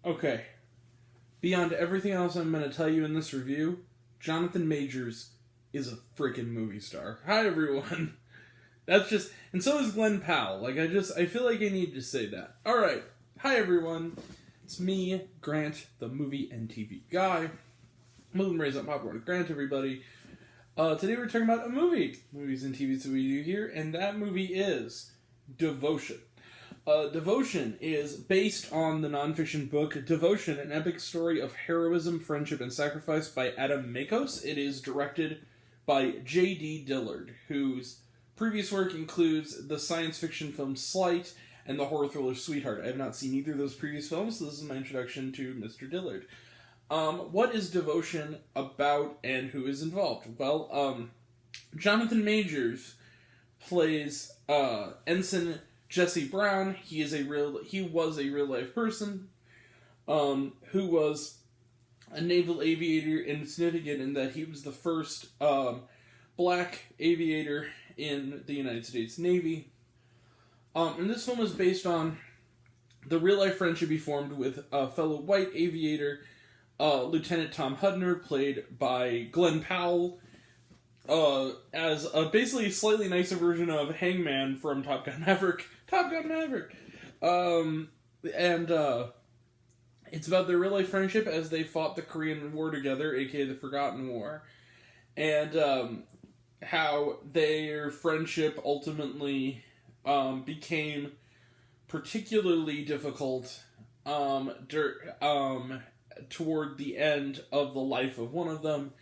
Okay. Beyond everything else I'm going to tell you in this review, Jonathan Majors is a freaking movie star. Hi, everyone. That's just... And so is Glenn Powell. I feel like I need to say that. Alright. Hi, everyone. It's me, Grant, the movie and TV guy. Moving Raise Up Popcorn with Grant, everybody. Today we're talking about a movie. Movies and TVs that we do here, and that movie is Devotion. Devotion is based on the nonfiction book Devotion, an epic story of heroism, friendship, and sacrifice by Adam Makos. It is directed by J.D. Dillard, whose previous work includes the science fiction film Slight and the horror thriller Sweetheart. I have not seen either of those previous films, so this is my introduction to Mr. Dillard. What is Devotion about and who is involved? Well, Jonathan Majors plays Ensign Jesse Brown. He was a real life person who was a naval aviator, and significant in that he was the first black aviator in the United States Navy. And this film is based on the real life friendship he formed with a fellow white aviator, Lieutenant Tom Hudner, played by Glenn Powell, as a basically slightly nicer version of Hangman from Top Gun Maverick. It's about their real life friendship as they fought the Korean War together, aka the Forgotten War, and how their friendship ultimately became particularly difficult toward the end of the life of one of them.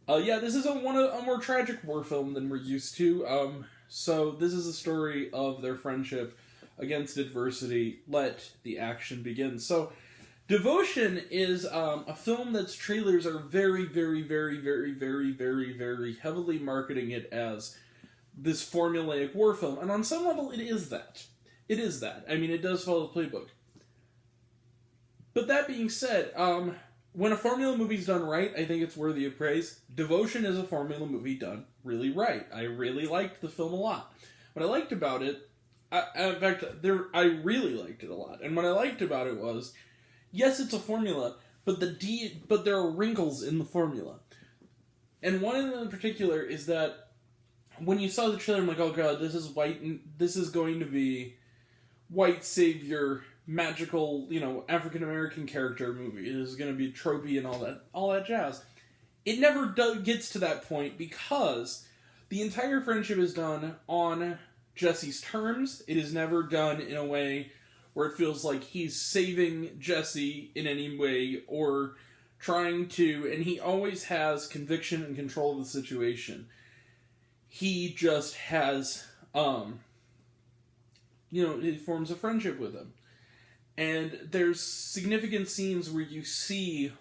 This is a more tragic war film than we're used to. So this is a story of their friendship against adversity. Let the action begin. So Devotion is a film that's trailers are very, very, very, very, very, very, very heavily marketing it as this formulaic war film. And on some level, it is that. It is that. I mean, it does follow the playbook. But that being said, when a formula movie's done right, I think it's worthy of praise. Devotion is a formula movie done really right. I really liked the film a lot. What I liked about it, I really liked it a lot. And what I liked about it was, yes, it's a formula, but there are wrinkles in the formula. And one of them in particular is that when you saw the trailer, I'm like, oh god, this is going to be white savior, magical, African American character movie. It is going to be tropey and all that jazz. It never gets to that point because the entire friendship is done on Jesse's terms. It is never done in a way where it feels like he's saving Jesse in any way or trying to, and he always has conviction and control of the situation. He just has, he forms a friendship with him. And there's significant scenes where you see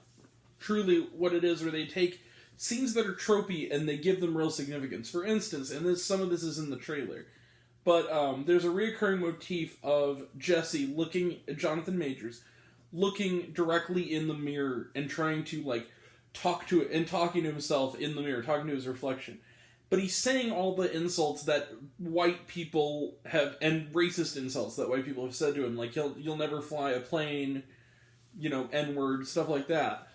truly what it is, where they take scenes that are tropey and they give them real significance. For instance, and some of this is in the trailer, but there's a recurring motif of Jonathan Majors, looking directly in the mirror and trying to talking to himself in the mirror, talking to his reflection. But he's saying all the insults that white people have, and racist insults that white people have said to him, like, you'll never fly a plane, N-word, stuff like that.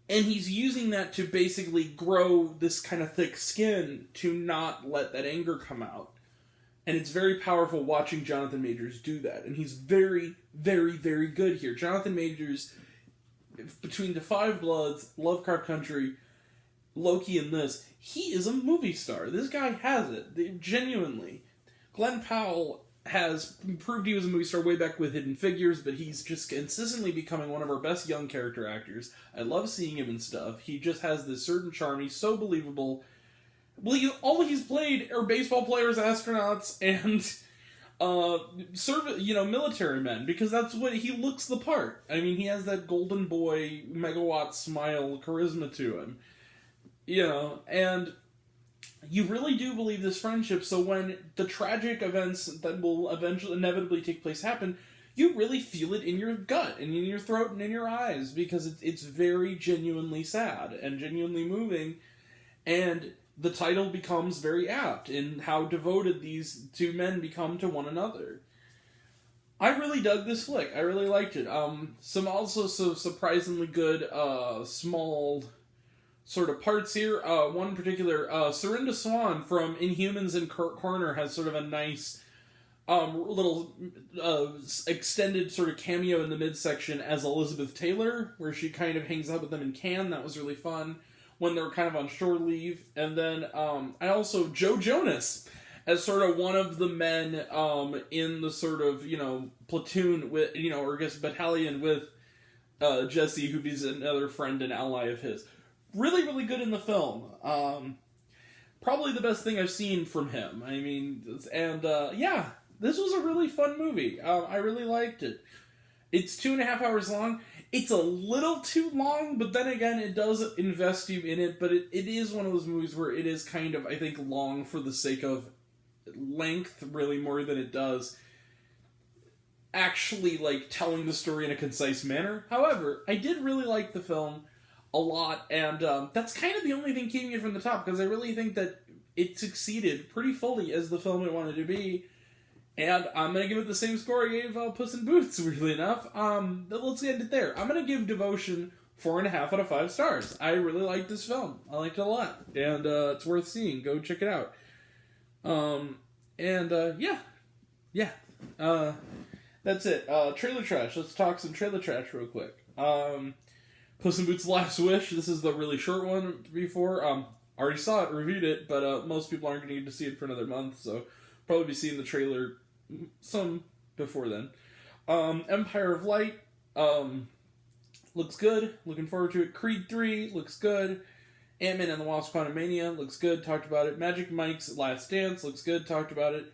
And he's using that to basically grow this kind of thick skin to not let that anger come out. And it's very powerful watching Jonathan Majors do that. And he's very, very, very good here. Jonathan Majors, between The Five Bloods, Lovecraft Country, Loki, and this, he is a movie star. This guy has it. Genuinely. Glenn Powell has proved he was a movie star way back with Hidden Figures, but he's just consistently becoming one of our best young character actors. I love seeing him and stuff. He just has this certain charm. He's so believable. Well, all he's played are baseball players, astronauts, and military men, because that's what he looks the part. I mean, he has that golden boy, megawatt smile, charisma to him. And you really do believe this friendship, so when the tragic events that will inevitably take place happen, you really feel it in your gut, and in your throat, and in your eyes, because it's very genuinely sad, and genuinely moving, and the title becomes very apt in how devoted these two men become to one another. I really dug this flick. I really liked it. Some surprisingly good small sort of parts here. One in particular, Serinda Swan from Inhumans and Kurt Corner has sort of a nice little extended sort of cameo in the midsection as Elizabeth Taylor, where she kind of hangs out with them in Cannes. That was really fun when they were kind of on shore leave. And then I also Joe Jonas as sort of one of the men in the sort of, platoon with, or I guess battalion with Jesse, who is another friend and ally of his. Really, really good in the film. Probably the best thing I've seen from him. I mean, and yeah, this was a really fun movie. I really liked it. It's 2.5 hours long. It's a little too long, but then again, it does invest you in it, but it is one of those movies where it is kind of, I think, long for the sake of length, really, more than it does actually, like, telling the story in a concise manner. However, I did really like the film a lot, and that's kind of the only thing keeping it from the top, because I really think that it succeeded pretty fully as the film it wanted to be, and I'm going to give it the same score I gave Puss in Boots, weirdly enough. Let's get it there. I'm going to give Devotion 4.5 out of 5 stars. I really liked this film. I liked it a lot, and it's worth seeing. Go check it out. Yeah. That's it. Trailer trash. Let's talk some trailer trash real quick. Puss in Boots: Last Wish. This is the really short one before. Already saw it, reviewed it, but most people aren't going to get to see it for another month, so probably be seeing the trailer some before then. Empire of Light. Looks good. Looking forward to it. Creed 3 looks good. Ant-Man and the Wasp: Quantumania looks good, talked about it. Magic Mike's Last Dance looks good, talked about it.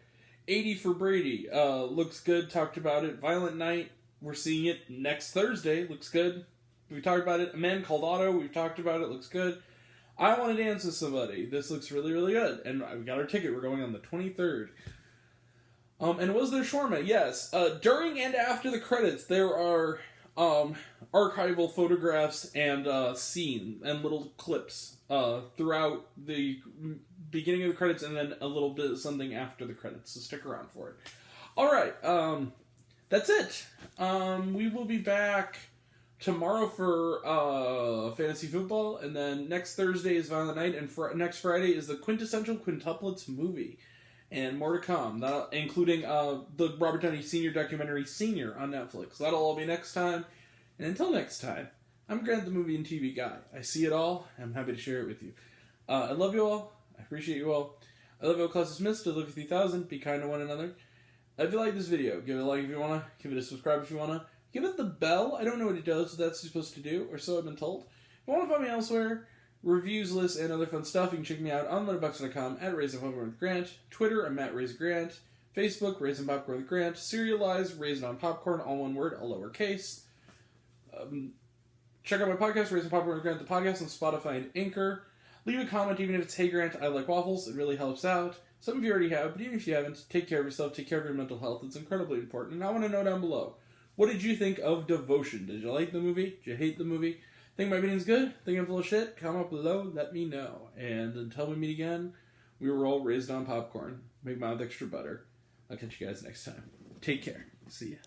80 for Brady looks good, talked about it. Violent Night, we're seeing it next Thursday, looks good. We talked about it. A Man Called Otto, we've talked about it, looks good. I Want to Dance with Somebody, this looks really, really good. And we got our ticket, we're going on the 23rd. And was there shawarma? Yes. During and after the credits, there are archival photographs and scene and little clips throughout the beginning of the credits, and then a little bit of something after the credits, so stick around for it. Alright, that's it. We will be back tomorrow for fantasy football, and then next Thursday is Violent Night, and next Friday is the Quintessential Quintuplets movie. And more to come, including the Robert Downey Sr. documentary Senior on Netflix. That'll all be next time. And until next time, I'm Grant the Movie and TV Guy. I see it all, and I'm happy to share it with you. I love you all. I appreciate you all. I love you all, Class Dismissed. I love you 3000. Be kind to one another. If you like this video, give it a like if you want to. Give it a subscribe if you want to. Give it the bell. I don't know what it does, but that's what you're supposed to do, or so I've been told. If you want to find me elsewhere, reviews, lists, and other fun stuff, you can check me out on letterboxd.com at Raisin Popcorn with Grant. Twitter, I'm at Raisin Grant. Facebook, Raisin Popcorn with Grant. Serialized, Raisin on Popcorn, all one word, all lowercase. Check out my podcast, Raisin Popcorn with Grant, the podcast on Spotify and Anchor. Leave a comment, even if it's, hey Grant, I like waffles. It really helps out. Some of you already have, but even if you haven't, take care of yourself, take care of your mental health. It's incredibly important. And I want to know down below, what did you think of Devotion? Did you like the movie? Did you hate the movie? Think my opinion's good? Think I'm full of shit? Comment below, let me know. And until we meet again, we were all raised on popcorn. Make mine with extra butter. I'll catch you guys next time. Take care. See ya.